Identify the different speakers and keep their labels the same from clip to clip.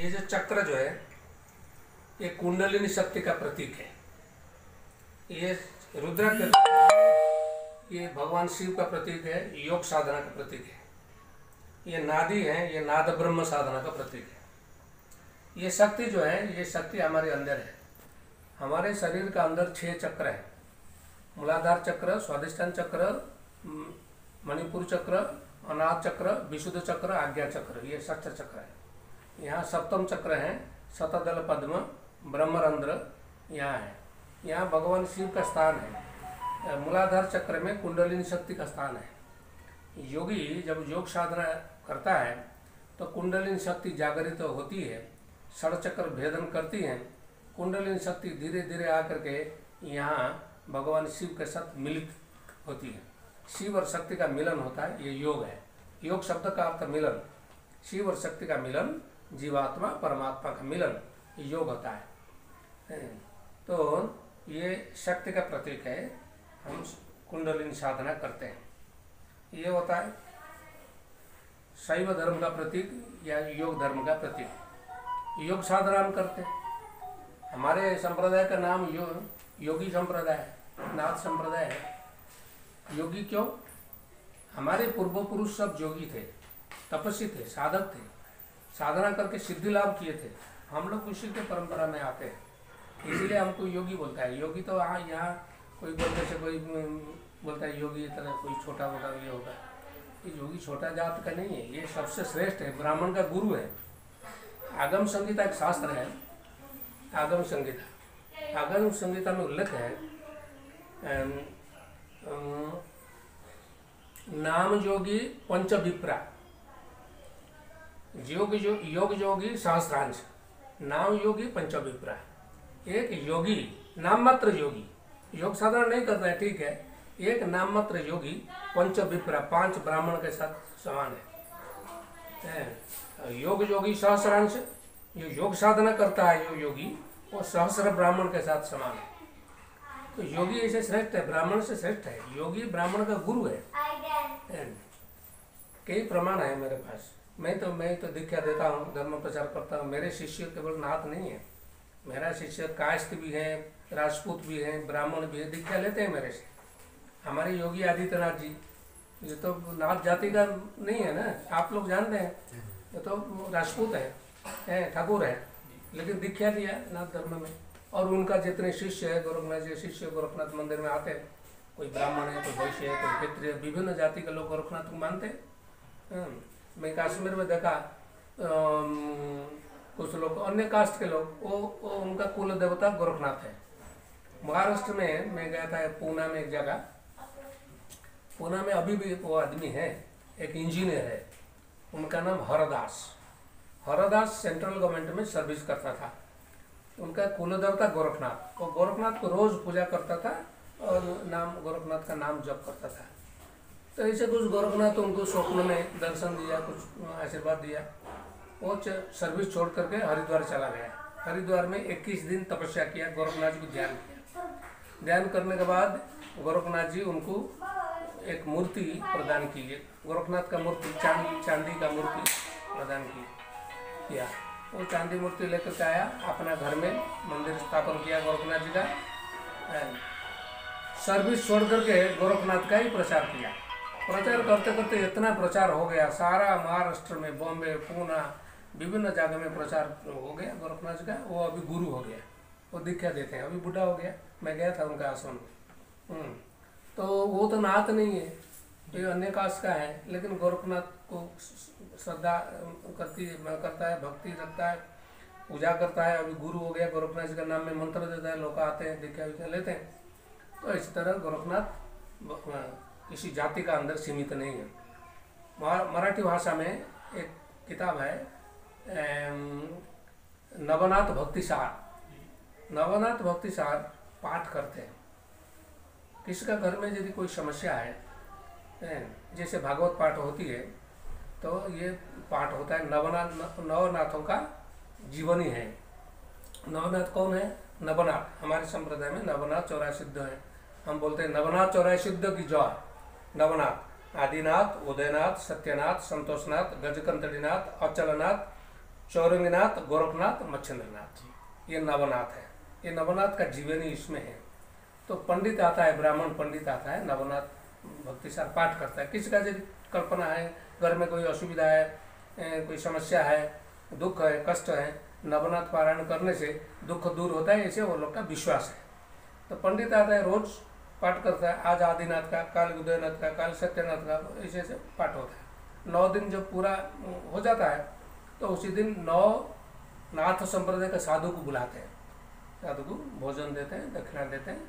Speaker 1: ये जो चक्र जो है ये कुंडलिनी शक्ति का प्रतीक है। ये रुद्राक्ष ये भगवान शिव का प्रतीक है, योग साधना का प्रतीक है। ये नादी है, ये नाद ब्रह्म साधना का प्रतीक है। ये शक्ति जो है, ये शक्ति हमारे अंदर है। हमारे शरीर का अंदर 6 चक्र है। मूलाधार चक्र, स्वाधिष्ठान चक्र, मणिपुर चक्र, अनाहत चक्र, विशुद्ध चक्र, आज्ञा चक्र, ये षष्ठ चक्र है। यहाँ सप्तम चक्र है, शतदल पद्म, ब्रह्मरंध्र यहाँ है। यहाँ भगवान शिव का स्थान है। मूलाधार चक्र में कुंडलिनी शक्ति का स्थान है। योगी जब योग साधना करता है तो कुंडलिनी शक्ति जागृत होती है, षड़चक्र भेदन करती है। कुंडलिनी शक्ति धीरे धीरे आकर के यहाँ भगवान शिव के साथ मिलित होती है। शिव और शक्ति का मिलन होता है, ये योग है। योग शब्द का अर्थ मिलन, शिव और शक्ति का मिलन, जीवात्मा परमात्मा का मिलन, योग होता है। तो ये शक्ति का प्रतीक है। हम कुंडलिनी साधना करते हैं। ये होता है शैव धर्म का प्रतीक या योग धर्म का प्रतीक। योग साधना हम करते हैं। हमारे संप्रदाय का नाम योगी संप्रदाय है, नाथ संप्रदाय है। योगी क्यों? हमारे पूर्व पुरुष सब योगी थे, तपस्वी थे, साधक थे, साधना करके सिद्धि लाभ किए थे। हम लोग उसी के परंपरा में आते हैं, इसीलिए हमको योगी बोलता है। योगी तो यहाँ कोई बोलते से कोई बोलता है योगी तरह कोई छोटा मोटा ये होता है। ये योगी छोटा जात का नहीं है, ये सबसे श्रेष्ठ है, ब्राह्मण का गुरु है। आगम संहिता एक शास्त्र है, आगम संहिता। आगम संहिता में उल्लेख है नाम योगी पंच विप्रा, योग योगी सहस्रांश, नाम योगी पंच विप्रा। एक योगी नाम मात्र योगी, योग साधना नहीं करता है, ठीक है। एक नाम मात्र योगी पंच विप्रा, 5 ब्राह्मण के साथ समान है। योग योगी सहस्रांश, जो योग साधना करता है जो योगी, वो सहस्र ब्राह्मण के साथ समान है। तो योगी ऐसे श्रेष्ठ है, ब्राह्मण से श्रेष्ठ है। योगी ब्राह्मण का गुरु है। कई प्रमाण है मेरे पास। मैं तो दीक्षा देता हूँ, धर्म प्रचार करता हूँ। मेरे शिष्य केवल नाथ नहीं है, मेरा शिष्य कायस्थ भी है, राजपूत भी है, ब्राह्मण भी है, दीक्षा लेते हैं मेरे से। हमारे योगी आदित्यनाथ जी, ये तो नाथ जाति का नहीं है ना, आप लोग जानते हैं। ये तो राजपूत है, ठाकुर है, लेकिन दीक्षा लिया नाथ धर्म में। और उनका जितने शिष्य है, गोरखनाथ जी शिष्य गोरखनाथ मंदिर में आते हैं। कोई ब्राह्मण है, कोई वैश्य है, कोई क्षत्रिय, विभिन्न जाति के लोग गोरखनाथ को मानते हैं। मैं कश्मीर में देखा कुछ लोग अन्य कास्ट के लोग, वो उनका कुल देवता गोरखनाथ है। महाराष्ट्र में मैं गया था, पूना में एक जगह, पूना में अभी भी वो आदमी है, एक इंजीनियर है, उनका नाम हरदास। हरदास सेंट्रल गवर्नमेंट में सर्विस करता था। उनका कुल देवता गोरखनाथ, वो गोरखनाथ को रोज पूजा करता था और नाम गोरखनाथ का नाम जप करता था। तो ऐसे कुछ गोरखनाथ उनको स्वप्न में दर्शन दिया, कुछ आशीर्वाद दिया। वो सर्विस छोड़ करके हरिद्वार चला गया। हरिद्वार में 21 दिन तपस्या किया, गोरखनाथ जी को ध्यान किया। ध्यान करने के बाद गोरखनाथ जी उनको एक मूर्ति प्रदान की, गोरखनाथ का मूर्ति, चांदी का मूर्ति प्रदान किया। वो चांदी मूर्ति लेकर के आया, अपना घर में मंदिर स्थापन किया गोरखनाथ जी का। सर्विस छोड़ करके गोरखनाथ का ही प्रचार किया। प्रचार करते करते इतना प्रचार हो गया, सारा महाराष्ट्र में, बॉम्बे, पूना, विभिन्न जगह में प्रचार हो गया गोरखनाथ जी का। वो अभी गुरु हो गया, वो दीक्षा देते हैं, अभी बुढ़ा हो गया। मैं गया था उनका आश्रम में। तो वो तो नाथ नहीं है, ये अन्य कास्ट का है, लेकिन गोरखनाथ को श्रद्धा करता है, भक्ति रखता है, पूजा करता है। अभी गुरु हो गया, गोरखनाथ जी का नाम में मंत्र देता है, लोग आते हैं, दीक्षा लेते हैं। तो इस तरह गोरखनाथ किसी जाति का अंदर सीमित नहीं है। मराठी भाषा में एक किताब है नवनाथ भक्तिसार। नवनाथ भक्तिसार पाठ करते हैं। किसी का घर में यदि कोई समस्या है, जैसे भागवत पाठ होती है, तो ये पाठ होता है। नवनाथों का जीवनी है। नवनाथ कौन है? नवनाथ। हमारे संप्रदाय में नवनाथ 84 सिद्ध है। हम बोलते हैं नवनाथ 84 सिद्ध की जय। नवनाथ आदिनाथ, उदयनाथ, सत्यनाथ, संतोषनाथ, गजकंतड़ीनाथ, अचलनाथ, चौरंगीनाथ, गोरखनाथ, मच्छिंद्रनाथ, ये नवनाथ है। ये नवनाथ का जीवनी इसमें है। तो पंडित आता है, ब्राह्मण पंडित आता है, नवनाथ भक्ति सार पाठ करता है। किसी का यदि कल्पना है, घर में कोई असुविधा है, कोई समस्या है, दुख है, कष्ट है, नवनाथ पारायण करने से दुख दूर होता है, ऐसे वो लोग का विश्वास है। तो पंडित आता है, रोज पाठ करता है। आज आदिनाथ का, काल उदयनाथ का, काल सत्यनाथ का, ऐसे ऐसे पाठ होता है। 9 दिन जब पूरा हो जाता है तो उसी दिन 9 नाथ संप्रदाय के साधु को बुलाते हैं, साधु को भोजन देते हैं, दक्षिणा देते हैं,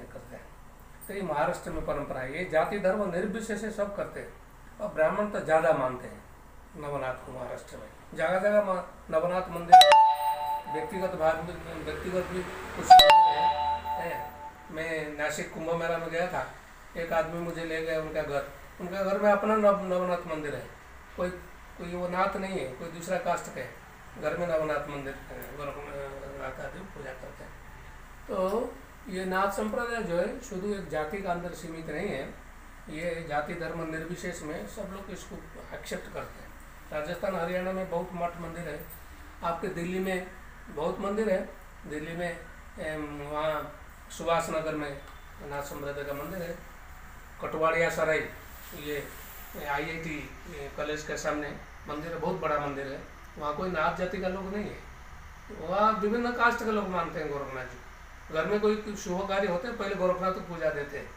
Speaker 1: करते हैं। तो ये महाराष्ट्र में परंपरा है। ये जाति धर्म निर्विशेष से सब करते हैं, और ब्राह्मण तो ज़्यादा मानते हैं नवनाथ को। महाराष्ट्र में जगह जगह नवनाथ मंदिर, व्यक्तिगत भी कुछ है। मैं नासिक कुंभ मेला में गया था, एक आदमी मुझे ले गया उनका घर में अपना नवनाथ मंदिर है। कोई वो नाथ नहीं है, कोई दूसरा कास्ट का है, घर में नवनाथ मंदिर गोरखनाथ आदि पूजा करते हैं। तो ये नाथ संप्रदाय जो है शुद्ध एक जाति का अंदर सीमित नहीं है, ये जाति धर्म निर्विशेष में सब लोग इसको एक्सेप्ट करते हैं। राजस्थान हरियाणा में बहुत मठ मंदिर है, आपके दिल्ली में बहुत मंदिर है। दिल्ली में वहाँ सुभाष नगर में नाथ संप्रदाय का मंदिर है। कटवाड़िया सराय, ये IIT कॉलेज के सामने मंदिर है, बहुत बड़ा मंदिर है। वहाँ कोई नाथ जाति का लोग नहीं है, वहाँ विभिन्न कास्ट के लोग मानते हैं गोरखनाथ जी। घर में कोई शुभ कार्य होते हैं, पहले गोरखनाथ को पूजा देते हैं।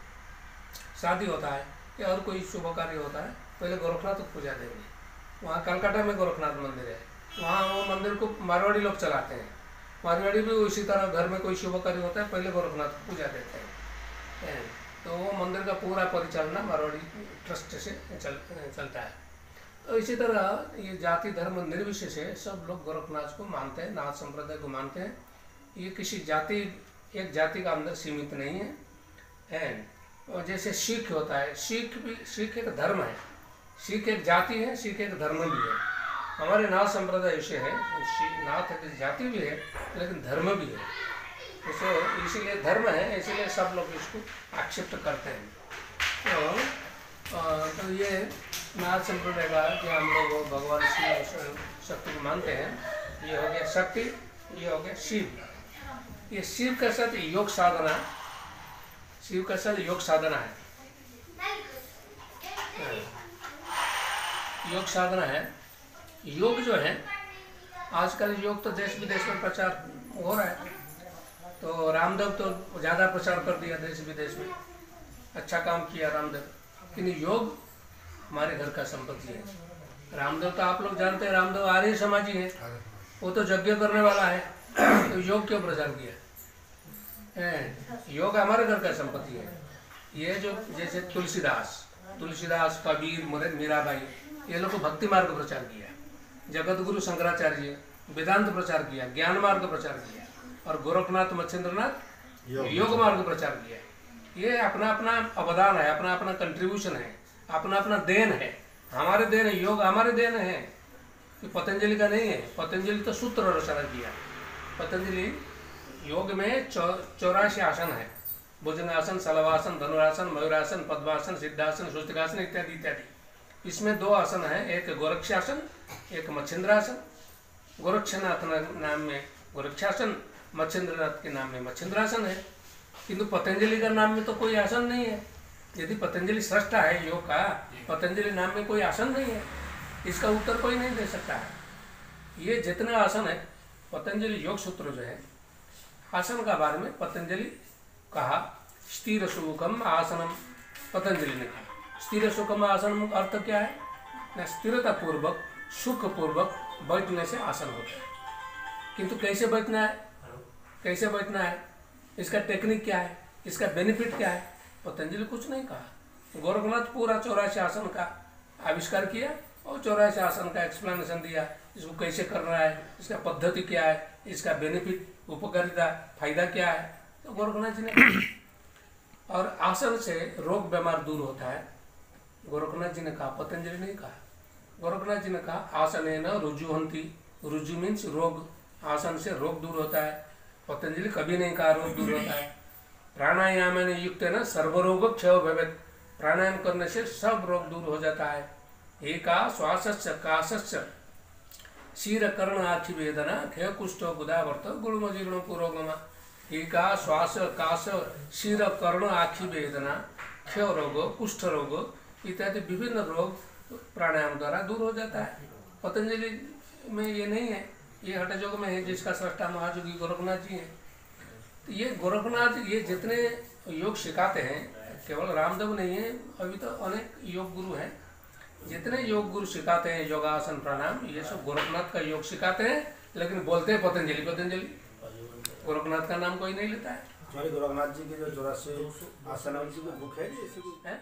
Speaker 1: शादी होता है या और कोई शुभ कार्य होता है, पहले गोरखनाथ को पूजा देंगे। वहाँ कलकत्ता में गोरखनाथ मंदिर है, वहाँ वो मंदिर को मारवाड़ी लोग चलाते हैं। मारवाड़ी भी उसी तरह घर में कोई शुभ कार्य होता है, पहले गोरखनाथ को पूजा देते हैं। तो वो मंदिर का पूरा परिचालना मारवाड़ी ट्रस्ट से चलता है। तो इसी तरह ये जाति धर्म निर्विशेष है, सब लोग गोरखनाथ को मानते हैं, नाथ संप्रदाय को मानते हैं। ये किसी जाति, एक जाति का अंदर सीमित नहीं है। और जैसे सिख होता है, सिख एक धर्म है, सिख एक जाति है, सिख एक धर्म भी है। हमारे नाथ संप्रदाय ऐसे है, नाथ एक जाति भी है लेकिन धर्म भी है। तो इसीलिए धर्म है, इसीलिए सब लोग इसको एक्सेप्ट करते हैं। तो ये नाथ संप्रदाय का जो हम लोग भगवान शिव शक्ति को मानते हैं, ये हो गया शक्ति, ये हो गया शिव। ये शिव का साथ योग साधना, शिव का साथ योग साधना है, योग साधना है। योग जो है आजकल योग तो देश विदेश में प्रचार हो रहा है। तो रामदेव तो ज़्यादा प्रचार कर दिया देश विदेश में, अच्छा काम किया रामदेव। लेकिन योग हमारे घर का संपत्ति है। रामदेव तो आप लोग जानते हैं, रामदेव आर्य समाजी है, वो तो यज्ञ करने वाला है, तो योग क्यों प्रचार किया? योग हमारे घर का संपत्ति है। ये जो जैसे तुलसीदास, कबीर, मीराबाई, ये लोग को भक्ति मार्ग प्रचार किया। जगत गुरु शंकराचार्य वेदांत प्रचार किया, ज्ञान मार्ग प्रचार किया, और गोरखनाथ मच्छिंद्रनाथ योग मार्ग प्रचार किया। ये अपना अपना अवदान है, अपना अपना कंट्रीब्यूशन है, अपना अपना देन है। हमारे देन है, योग हमारे देन है, पतंजलि का नहीं है। पतंजलि तो सूत्र रचना किया। पतंजलि योग में 84 आसन है, भुजंगासन, सलवासन, धनुरासन, मयूरासन, पद्मासन, सिद्धासन, स्वस्तिकासन इत्यादि इत्यादि। इसमें 2 आसन है, एक गोरक्षासन, एक मच्छिंद्रासन। गोरक्षनाथ नाम में गोरक्षासन, मच्छिंद्रनाथ के नाम में मच्छिंद्रासन है। किंतु पतंजलि का नाम में तो कोई आसन नहीं है। यदि पतंजलि सृष्टा है योग का, पतंजलि नाम में कोई आसन नहीं है, इसका उत्तर कोई नहीं दे सकता है। ये जितने आसन है, पतंजलि योग सूत्र जो है, आसन का बारे में पतंजलि कहा, स्थिर सुखम आसनम, पतंजलि ने कहा। स्थिर सुखम आसन अर्थ क्या है? ना स्थिरता पूर्वक, सुख पूर्वक बैठने से आसन होता है। किंतु कैसे बैठना है, कैसे बैठना है, इसका टेक्निक क्या है, इसका बेनिफिट क्या है, पतंजलि कुछ नहीं कहा। गोरखनाथ पूरा 84 आसन का आविष्कार किया और 84 आसन का एक्सप्लेनेशन दिया, इसको कैसे करना है, इसका पद्धति क्या है, इसका बेनिफिट, उपकारिता, फायदा क्या है। तो गोरखनाथ जी ने और आसन से रोग बीमार दूर होता है, गोरखनाथ जी ने कहा, पतंजलि नहीं कहा। गोरखनाथ जी ने कहा आसने न रुजुहंती, रुजु मीन्स रोग, आसन से रोग दूर होता है। पतंजलि कभी नहीं कहा रोग दूर होता है। प्राणायाम युक्त है ना, सर्वरोग क्षय भवेत्, प्राणायाम करने से सब रोग दूर हो जाता है। एका श्वासस्य काशस्य क्षीर कर्ण आखि वेदना क्षय कुष्ठ गुदावर्त गुणम जीर्ण पुरोगमा टीका श्वास काश क्षीर कर्ण आखि वेदना क्षय रोग कुष्ठ रोग इत्यादि विभिन्न रोग प्राणायाम द्वारा दूर हो जाता है। पतंजलि में ये नहीं है, ये हठ योग में है जिसका सृष्टा महायोगी गोरखनाथ जी हैं। तो ये गोरखनाथ ये जितने योग सिखाते हैं, केवल रामदेव नहीं है, अभी तो अनेक योग गुरु हैं, जितने योग गुरु सिखाते हैं योगासन प्राणायाम ये सब गोरखनाथ का योग सिखाते हैं, लेकिन बोलते हैं पतंजलि पतंजलि, गोरखनाथ का नाम कोई नहीं लेता है।
Speaker 2: गोरखनाथ जी के जो 84 आसन है उनकी बुक है।